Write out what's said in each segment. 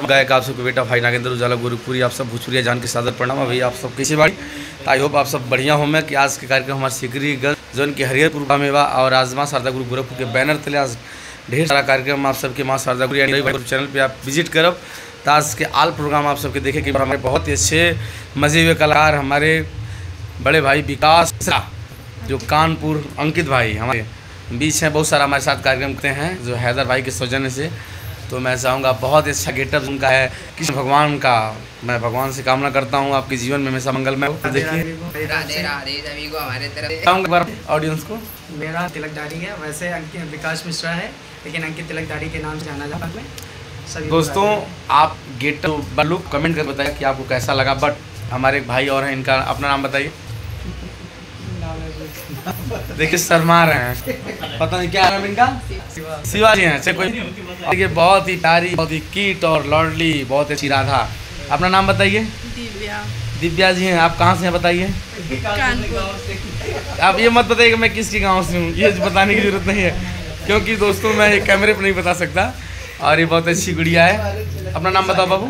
गायक आप सबके बेटा भाई नागेंद्र उजाला गुरुपुरी, आप सब भोजपुरिया जान के सादर प्रणाम। अभी आप सब कैसे बाड़ी? आई होप आप सब बढ़िया हो। मैं कि आज के कार्यक्रम हमारे सिकरीगंज जोन के हरिहरपुर में बा और आज माँ शारदा गुरु गोरखपुर के बैनर तले आज ढेर सारा कार्यक्रम आप सबके माँ शारदा गुरु चैनल पे आप विजिट करब। तो आज के आल प्रोग्राम आप सबके देखे कि हमारे बहुत ही अच्छे मजे हुए कलाकार हमारे बड़े भाई विकास जो कानपुर अंकित भाई हमारे बीच हैं, बहुत सारा हमारे साथ कार्यक्रम करते हैं जो हैदर भाई के सौजन्य से। तो मैं चाहूँगा बहुत ही अच्छा गेटअप उनका है। कृष्ण भगवान का मैं भगवान से कामना करता हूँ आपके जीवन में हमेशा मंगलमय हो। देखिए ऑडियंस को मेरा तिलकधारी है, वैसे अंकित विकास मिश्रा है लेकिन अंकित तिलकधारी के नाम से जाना जाता है सभी। दोस्तों आप गेटअप लुक कमेंट कर बताइए कि आपको कैसा लगा। बट हमारे एक भाई और हैं, इनका अपना नाम बताइए। देखिए शर्मा रहे हैं, पता नहीं क्या नाम इनका, शिवाजी हैं। अच्छा कोई देखिए बहुत ही प्यारी, बहुत ही क्यूट और लॉर्डली, बहुत अच्छी राधा। अपना नाम बताइए। दिव्या। दिव्या जी हैं। आप कहाँ से हैं बताइए? आप ये मत बताइए कि मैं किसकी गांव से हूँ, ये बताने की जरूरत नहीं है क्योंकि दोस्तों मैं ये कैमरे पर नहीं बता सकता। और ये बहुत अच्छी गुड़िया है। अपना नाम बताओ बाबू।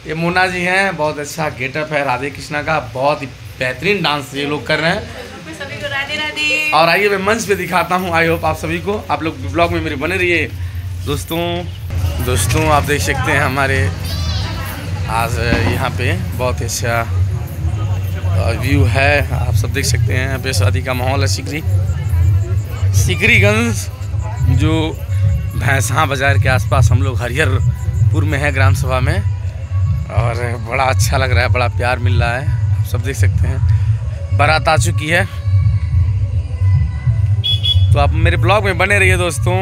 ये मोना जी हैं, बहुत अच्छा गेटअप है राधे कृष्णा का, बहुत ही बेहतरीन डांस ये लोग कर रहे हैं। सभी को राधे राधे। और आइए मैं मंच पे दिखाता हूँ। आई होप आप सभी को, आप लोग ब्लॉग में मेरे बने रहिए। दोस्तों आप देख सकते हैं हमारे आज यहाँ पे बहुत अच्छा व्यू है, आप सब देख सकते हैं। यहाँ पे शादी का माहौल है। सिकरीगंज जो भैंसा बाजार के आसपास हम लोग हरिहरपुर में है, ग्राम सभा में, और बड़ा अच्छा लग रहा है, बड़ा प्यार मिल रहा है। आप सब देख सकते हैं बारात आ चुकी है। तो आप मेरे ब्लॉग में बने रहिए दोस्तों।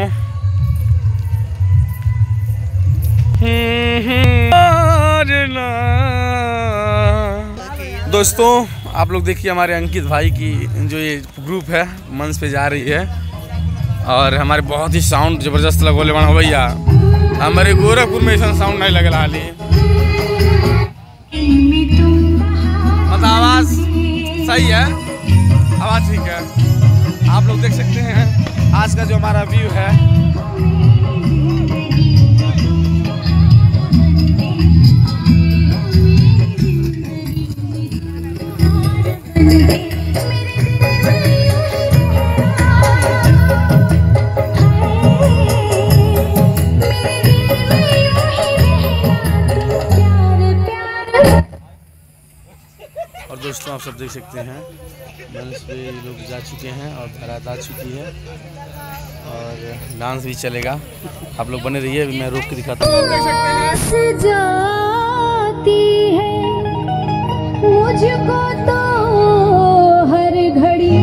दोस्तों आप लोग देखिए हमारे अंकित भाई की जो ये ग्रुप है मंच पे जा रही है और हमारे बहुत ही साउंड जबरदस्त लगोले बना भैया। हमारे गोरखपुर में ऐसा साउंड नहीं लगल हाल ही, मतलब आवाज़ सही है, आवाज़ ठीक है। आप लोग देख सकते हैं आज का जो हमारा व्यू है। और दोस्तों आप सब देख सकते हैं मंच पे लोग जा चुके हैं और बारात आ चुकी है और डांस भी चलेगा। आप लोग बने रहिए, अभी मैं रोक के दिखाता हूँ। मुझको तो हर घड़ी